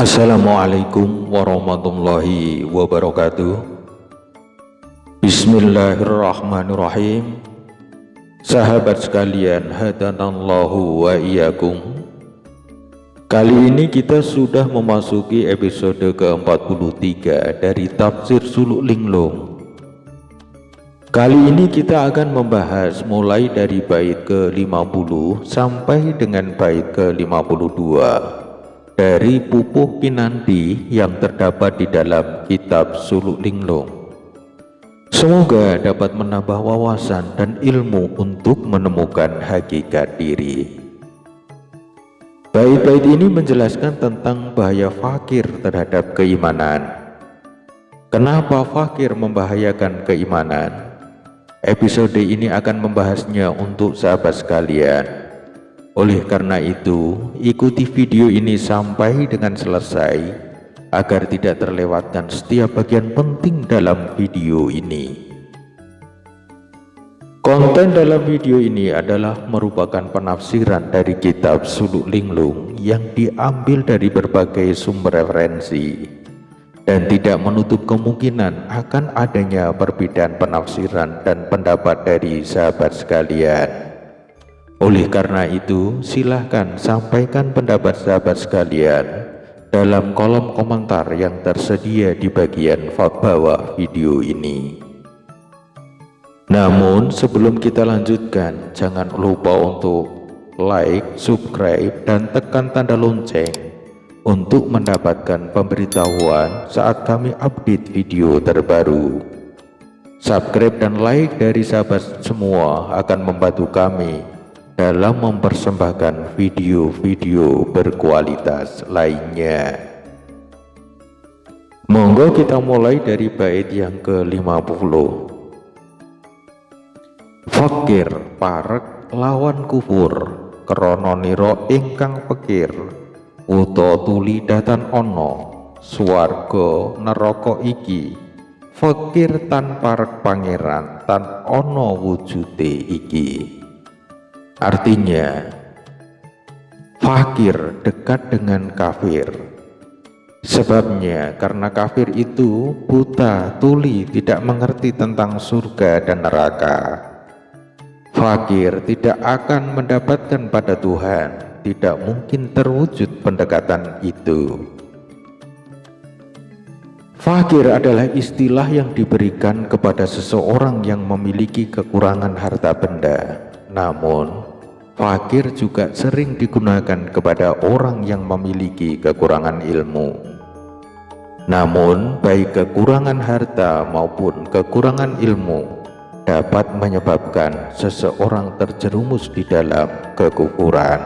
Assalamualaikum warahmatullahi wabarakatuh. Bismillahirrahmanirrahim. Sahabat sekalian, hadanallahu wa iyyakum. Kali ini kita sudah memasuki episode ke-43 dari Tafsir Suluk Linglung. Kali ini kita akan membahas mulai dari bait ke-50 sampai dengan bait ke-52 dari Pupuh Kinanti yang terdapat di dalam kitab Suluk Linglung. Semoga dapat menambah wawasan dan ilmu untuk menemukan hakikat diri. Bait-bait ini menjelaskan tentang bahaya fakir terhadap keimanan. Kenapa fakir membahayakan keimanan? Episode ini akan membahasnya untuk sahabat sekalian. Oleh karena itu, ikuti video ini sampai dengan selesai agar tidak terlewatkan setiap bagian penting dalam video ini. Konten dalam video ini adalah merupakan penafsiran dari kitab Suluk Linglung yang diambil dari berbagai sumber referensi dan tidak menutup kemungkinan akan adanya perbedaan penafsiran dan pendapat dari sahabat sekalian. Oleh karena itu, silahkan sampaikan pendapat sahabat sekalian dalam kolom komentar yang tersedia di bagian bawah video ini. Namun sebelum kita lanjutkan, jangan lupa untuk like, subscribe, dan tekan tanda lonceng untuk mendapatkan pemberitahuan saat kami update video terbaru. Subscribe dan like dari sahabat semua akan membantu kami dalam mempersembahkan video-video berkualitas lainnya. Monggo kita mulai dari bait yang ke-50. Fakir parek lawan kufur, krana nira ingkang pekir, uta tuli datan ana, swarga neraka iki, fakir tan parek pangeran tan ana wujude iki. Artinya, fakir dekat dengan kafir. Sebabnya karena kafir itu buta, tuli, tidak mengerti tentang surga dan neraka. Fakir tidak akan mendapatkan pada Tuhan, tidak mungkin terwujud pendekatan itu. Fakir adalah istilah yang diberikan kepada seseorang yang memiliki kekurangan harta benda. Namun, fakir juga sering digunakan kepada orang yang memiliki kekurangan ilmu. Namun, baik kekurangan harta maupun kekurangan ilmu dapat menyebabkan seseorang terjerumus di dalam kekufuran.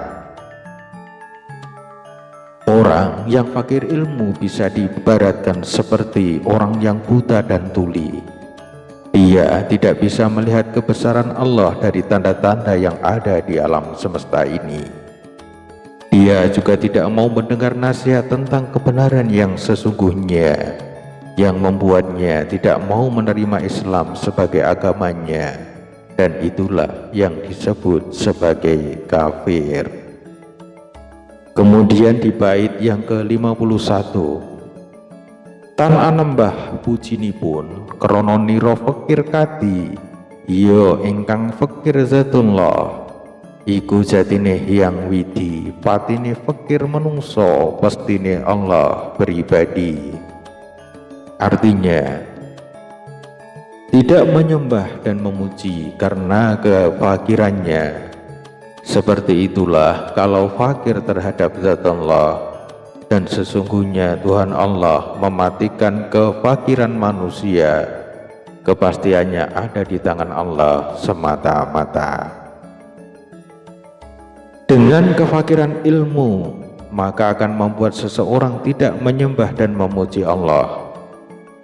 Orang yang fakir ilmu bisa diibaratkan seperti orang yang buta dan tuli. Dia tidak bisa melihat kebesaran Allah dari tanda-tanda yang ada di alam semesta ini. Dia juga tidak mau mendengar nasihat tentang kebenaran yang sesungguhnya, yang membuatnya tidak mau menerima Islam sebagai agamanya, dan itulah yang disebut sebagai kafir. Kemudian di bait yang ke-51, tan anembah pujinipun krana nira fakir kadi, ya ingkang fakir zatullah, iku jatine hyang widi, patine fakir menungso, pastine Allah pribadi. Artinya, tidak menyembah dan memuji karena kefakirannya. Seperti itulah kalau fakir terhadap zat Allah. Dan sesungguhnya Tuhan Allah mematikan kefakiran manusia. Kepastiannya ada di tangan Allah semata-mata. Dengan kefakiran ilmu, maka akan membuat seseorang tidak menyembah dan memuji Allah,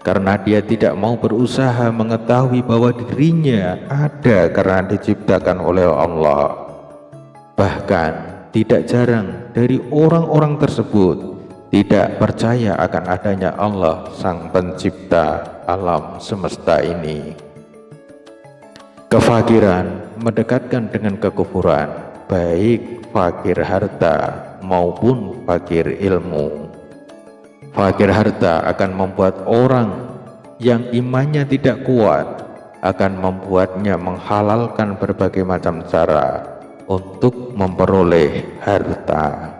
karena dia tidak mau berusaha mengetahui bahwa dirinya ada karena diciptakan oleh Allah. Bahkan tidak jarang dari orang-orang tersebut tidak percaya akan adanya Allah sang pencipta alam semesta ini. Kefakiran mendekatkan dengan kekufuran, baik fakir harta maupun fakir ilmu. Fakir harta akan membuat orang yang imannya tidak kuat, akan membuatnya menghalalkan berbagai macam cara untuk memperoleh harta.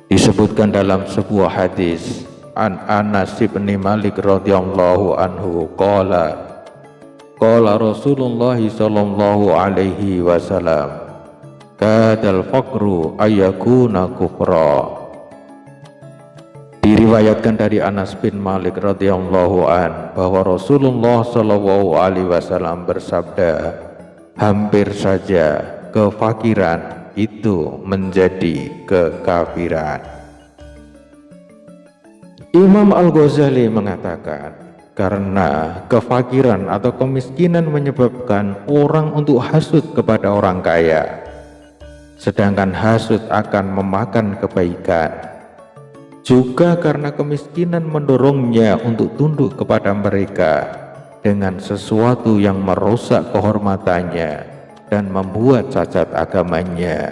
Disebutkan dalam sebuah hadis an Anas bin Malik radhiyallahu anhu qala Rasulullah sallallahu alaihi wasallam kadal faqru ayyakuna kufra. Diriwayatkan dari Anas bin Malik radhiyallahu an bahwa Rasulullah sallallahu alaihi wasallam bersabda, hampir saja kefakiran itu menjadi kekafiran. Imam Al-Ghazali mengatakan, karena kefakiran atau kemiskinan menyebabkan orang untuk hasud kepada orang kaya, sedangkan hasud akan memakan kebaikan. Juga karena kemiskinan mendorongnya untuk tunduk kepada mereka dengan sesuatu yang merusak kehormatannya dan membuat cacat agamanya.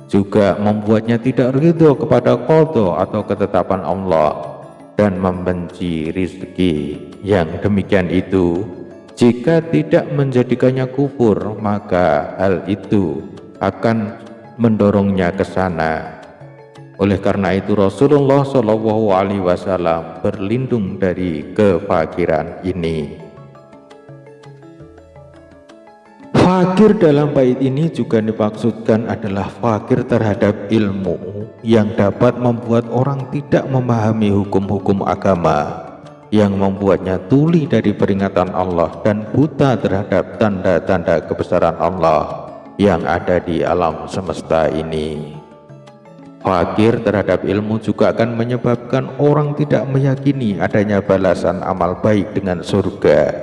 Juga membuatnya tidak ridho kepada qada atau ketetapan Allah dan membenci rizki. Yang demikian itu, jika tidak menjadikannya kufur, maka hal itu akan mendorongnya ke sana. Oleh karena itu Rasulullah Shallallahu Alaihi Wasallam berlindung dari kefakiran ini. Fakir dalam bait ini juga dimaksudkan adalah fakir terhadap ilmu yang dapat membuat orang tidak memahami hukum-hukum agama, yang membuatnya tuli dari peringatan Allah dan buta terhadap tanda-tanda kebesaran Allah yang ada di alam semesta ini. Fakir terhadap ilmu juga akan menyebabkan orang tidak meyakini adanya balasan amal baik dengan surga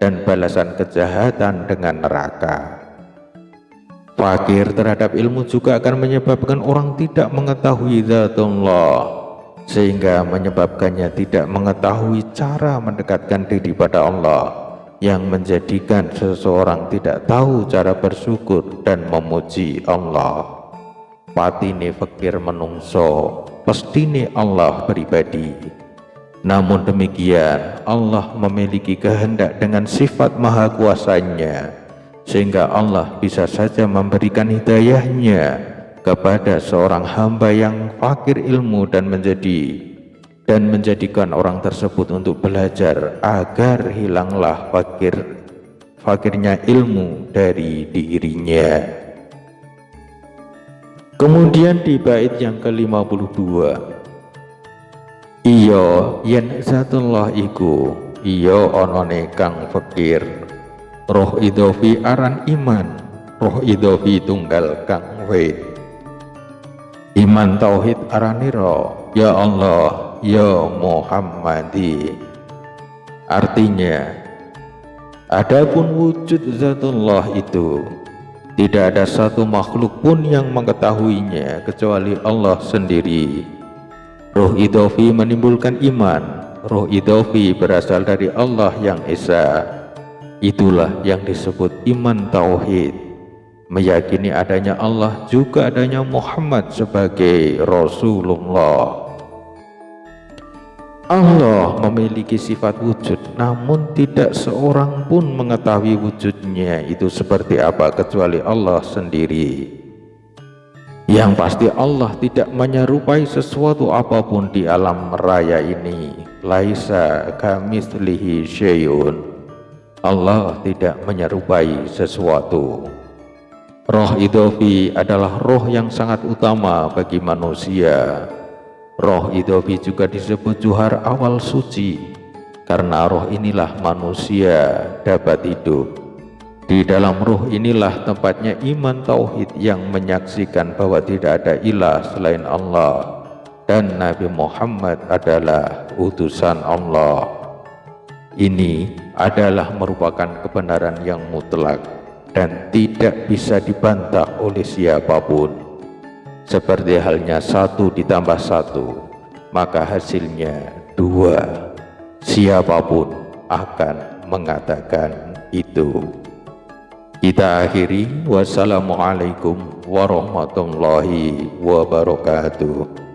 dan balasan kejahatan dengan neraka. Fakir terhadap ilmu juga akan menyebabkan orang tidak mengetahui zatullah, sehingga menyebabkannya tidak mengetahui cara mendekatkan diri pada Allah, yang menjadikan seseorang tidak tahu cara bersyukur dan memuji Allah. Patine fakir menungso, pestine Allah pribadi. Namun demikian, Allah memiliki kehendak dengan sifat maha kuasanya, sehingga Allah bisa saja memberikan hidayahnya kepada seorang hamba yang fakir ilmu dan menjadikan orang tersebut untuk belajar agar hilanglah fakirnya ilmu dari dirinya. Kemudian di bait yang ke-52, iya yen zatullah iku iya onone kang fakir, roh idhofi aran iman, roh idhofi tunggal kang wahid. Iman tauhid araniro ya Allah ya Muhammadi. Artinya, adapun wujud zatullah itu tidak ada satu makhluk pun yang mengetahuinya kecuali Allah sendiri. Roh idhofi menimbulkan iman. Roh idhofi berasal dari Allah yang Esa. Itulah yang disebut iman tauhid, meyakini adanya Allah juga adanya Muhammad sebagai Rasulullah. Allah memiliki sifat wujud, namun tidak seorang pun mengetahui wujudnya itu seperti apa kecuali Allah sendiri. Yang pasti Allah tidak menyerupai sesuatu apapun di alam raya ini. Laisa kamitslihi syai'un. Allah tidak menyerupai sesuatu. Roh idhofi adalah roh yang sangat utama bagi manusia. Roh idhofi juga disebut juhar awal suci, karena roh inilah manusia dapat hidup. Di dalam roh inilah tempatnya iman tauhid yang menyaksikan bahwa tidak ada ilah selain Allah dan Nabi Muhammad adalah utusan Allah. Ini adalah merupakan kebenaran yang mutlak dan tidak bisa dibantah oleh siapapun. Seperti halnya 1 ditambah 1, maka hasilnya 2. Siapapun akan mengatakan itu. Kita akhiri. Wassalamualaikum warahmatullahi wabarakatuh.